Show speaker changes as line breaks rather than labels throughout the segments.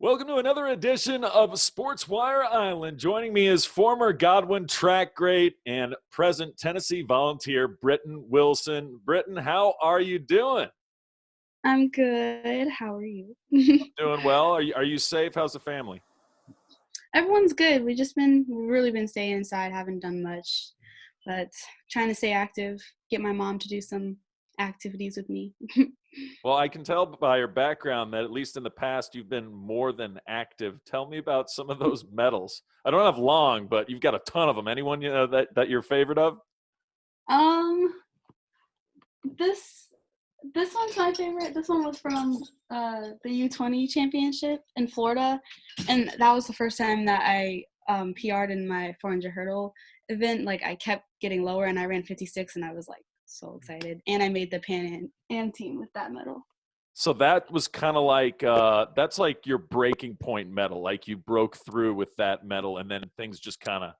Welcome to another edition of Sportswire Island. Joining me is former Godwin track great and present Tennessee volunteer Britton Wilson. Britton, how are you doing?
I'm good. How are you?
Doing well. Are you safe? How's the family?
Everyone's good. We've really been staying inside, haven't done much, but trying to stay active, get my mom to do some activities with me.
Well, I can tell by your background that at least in the past you've been more than active. Tell me about some of those medals. I don't have long, but you've got a ton of them. Anyone that you're favorite of?
Um, this one's my favorite. This one was from the U20 championship in Florida, and that was the first time that I PR'd in my 400 hurdle event. Like I kept getting lower, and I ran 56, and I was like so excited. And I made the Pan Am team with that medal.
So that was kind of like that's like your breaking point medal. Like you broke through with that medal, and then things just kind of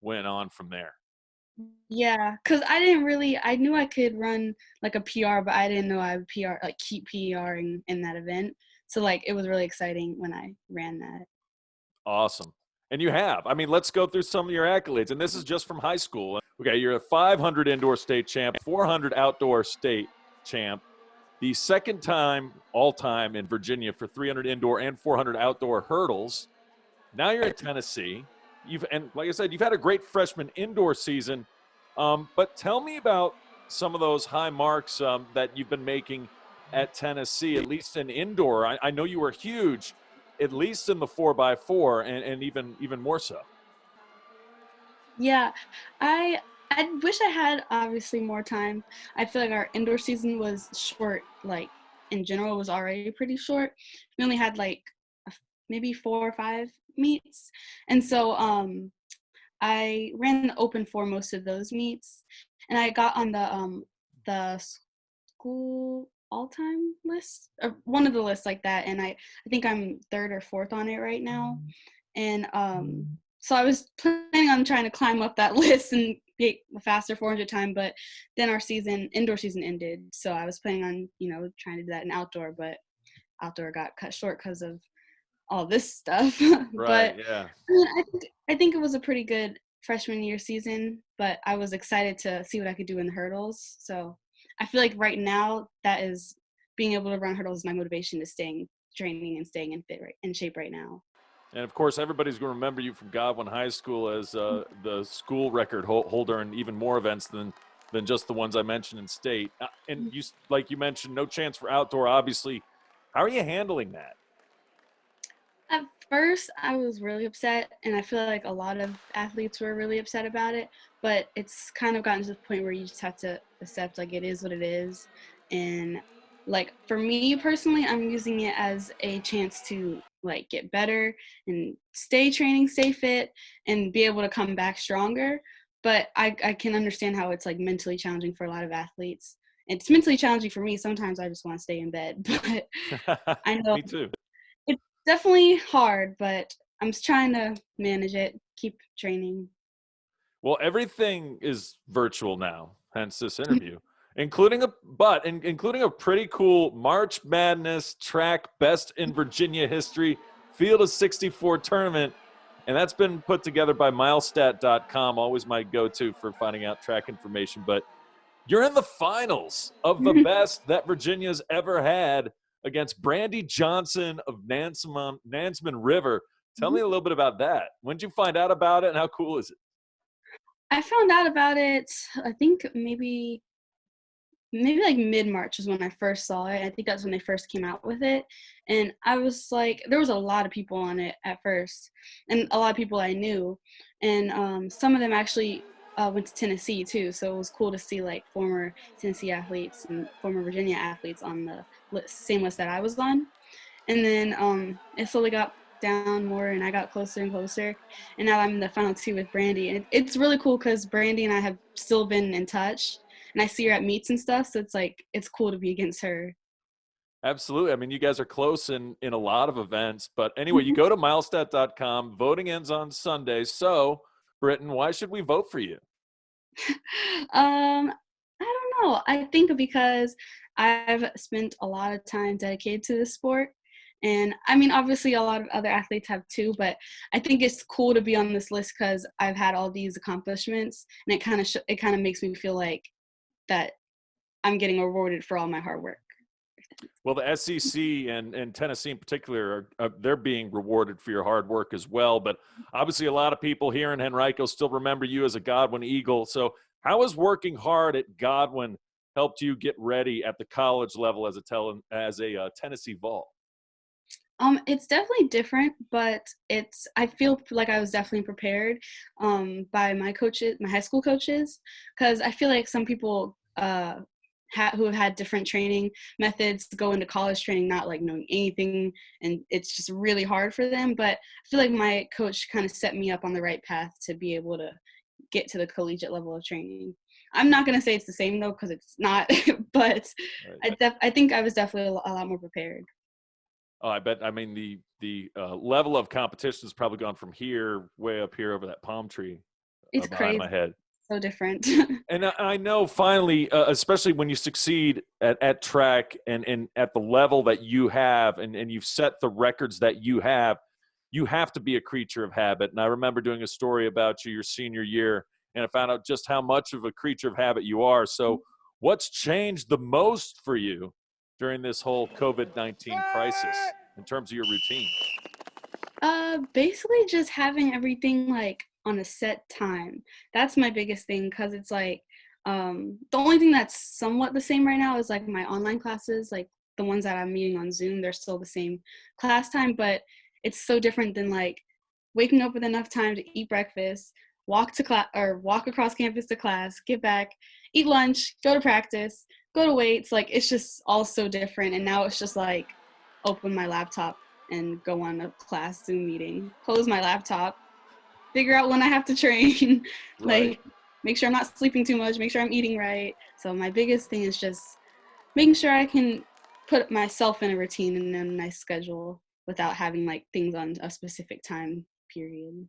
went on from there.
Yeah, cause I knew I could run like a PR, but I didn't know I would PR, like keep PRing in that event. So like it was really exciting when I ran that.
Awesome. And you have. I mean, let's go through some of your accolades. And this is just from high school. Okay, you're a 500 indoor state champ, 400 outdoor state champ, the second time all time in Virginia for 300 indoor and 400 outdoor hurdles. Now you're at Tennessee. And like I said, you've had a great freshman indoor season. But tell me about some of those high marks that you've been making at Tennessee, at least in indoor. I know you were huge, at least in the 4x4, and even more so.
Yeah, I wish I had obviously more time. I feel like our indoor season was short. Like in general, it was already pretty short. We only had like maybe 4 or 5 meets, and so I ran the open for most of those meets, and I got on the school all-time list, or one of the lists like that, and I think I'm third or fourth on it right now. And so I was planning on trying to climb up that list and get a faster 400 time, but then our indoor season ended, so I was planning on trying to do that in outdoor, but outdoor got cut short because of all this stuff.
Right.
But
Yeah.
I think it was a pretty good freshman year season, but I was excited to see what I could do in the hurdles. So I feel like right now that is being able to run hurdles is my motivation to staying training and staying in shape right now.
And of course, everybody's going to remember you from Godwin High School as the school record holder in even more events than just the ones I mentioned in state. And you, like you mentioned, no chance for outdoor. Obviously, how are you handling that?
At first, I was really upset, and I feel like a lot of athletes were really upset about it. But it's kind of gotten to the point where you just have to accept, like, it is what it is. And, like, for me personally, I'm using it as a chance to, like, get better and stay training, stay fit, and be able to come back stronger. But I can understand how it's, like, mentally challenging for a lot of athletes. It's mentally challenging for me. Sometimes I just want to stay in bed. But I know
Me too.
it's definitely hard, but I'm just trying to manage it, keep training.
Well, everything is virtual now, hence this interview, including a pretty cool March Madness track best in Virginia history field of 64 tournament. And that's been put together by milestat.com, always my go-to for finding out track information. But you're in the finals of the best that Virginia's ever had against Brandy Johnson of Nansemond River. Tell me a little bit about that. When did you find out about it, and how cool is it?
I found out about it, I think maybe like mid-March is when I first saw it. I think that's when they first came out with it. And I was like, there was a lot of people on it at first, and a lot of people I knew. And some of them actually went to Tennessee too. So it was cool to see like former Tennessee athletes and former Virginia athletes on the same list that I was on. And then it slowly got down more, and I got closer and closer. And now I'm in the final two with Brandy. And it's really cool because Brandy and I have still been in touch, and I see her at meets and stuff. So it's like, it's cool to be against her.
Absolutely. I mean, you guys are close in a lot of events. But anyway, you go to milestat.com. Voting ends on Sunday. So, Britton, why should we vote for you?
I don't know. I think because I've spent a lot of time dedicated to this sport, And I mean, obviously, a lot of other athletes have too, but I think it's cool to be on this list because I've had all these accomplishments, and it kind of makes me feel like that I'm getting rewarded for all my hard work.
Well, the SEC and Tennessee in particular they're being rewarded for your hard work as well. But obviously, a lot of people here in Henrico still remember you as a Godwin Eagle. So, how has working hard at Godwin helped you get ready at the college level as a Tennessee Vol?
It's definitely different, but I feel like I was definitely prepared by my coaches, my high school coaches, because I feel like some people who have had different training methods go into college training not like knowing anything, and it's just really hard for them. But I feel like my coach kind of set me up on the right path to be able to get to the collegiate level of training. I'm not gonna say it's the same though, because it's not, but
Right.
I think I was definitely a lot more prepared.
Oh, I bet. I mean, the level of competition has probably gone from here way up here over that palm tree
It's
behind
crazy,
my head.
so different.
And I know finally, especially when you succeed at track and at the level that you have, and you've set the records that you have to be a creature of habit. And I remember doing a story about you your senior year, and I found out just how much of a creature of habit you are. So, what's changed the most for you during this whole COVID-19 crisis in terms of your routine?
Basically just having everything like on a set time. That's my biggest thing because it's like the only thing that's somewhat the same right now is like my online classes, like the ones that I'm meeting on Zoom, they're still the same class time, but it's so different than like waking up with enough time to eat breakfast, walk to class or walk across campus to class, get back, eat lunch, go to practice, go to weights. Like it's just all so different. And now it's just like open my laptop and go on a class Zoom meeting, close my laptop, figure out when I have to train,
Right.
like make sure I'm not sleeping too much, make sure I'm eating right. So my biggest thing is just making sure I can put myself in a routine and a nice schedule without having like things on a specific time period.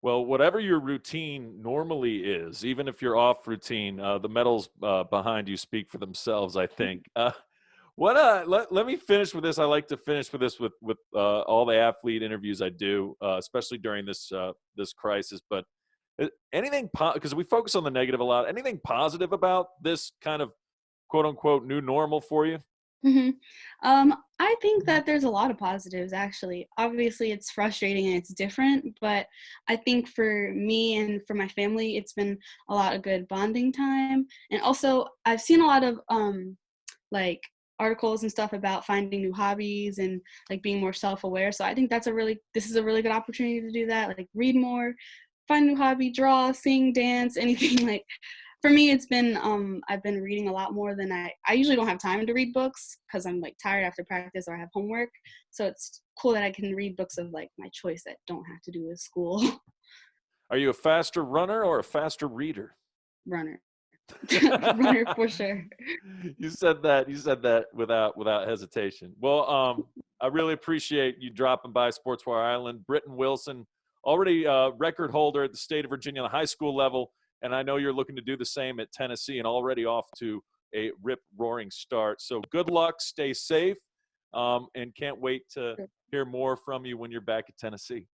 Well, whatever your routine normally is, even if you're off routine, the medals behind you speak for themselves, I think. Let me finish with this. I like to finish with this with all the athlete interviews I do, especially during this crisis. But anything because we focus on the negative a lot. Anything positive about this kind of quote unquote new normal for you?
hmm I think that there's a lot of positives actually. Obviously, it's frustrating and it's different, but I think for me and for my family, it's been a lot of good bonding time. And also, I've seen a lot of like articles and stuff about finding new hobbies and like being more self-aware. So I think this is a really good opportunity to do that. Like read more, find a new hobby, draw, sing, dance, anything like for me it's been I've been reading a lot more than I usually don't have time to read books because I'm like tired after practice or I have homework. So it's cool that I can read books of like my choice that don't have to do with school.
Are you a faster runner or a faster reader?
Runner. Runner for sure.
You said that. You said that without hesitation. Well, I really appreciate you dropping by Sportswire Island. Britton Wilson, already record holder at the state of Virginia, the high school level, and I know you're looking to do the same at Tennessee, and already off to a rip roaring start. So good luck, stay safe, and can't wait to hear more from you when you're back at Tennessee.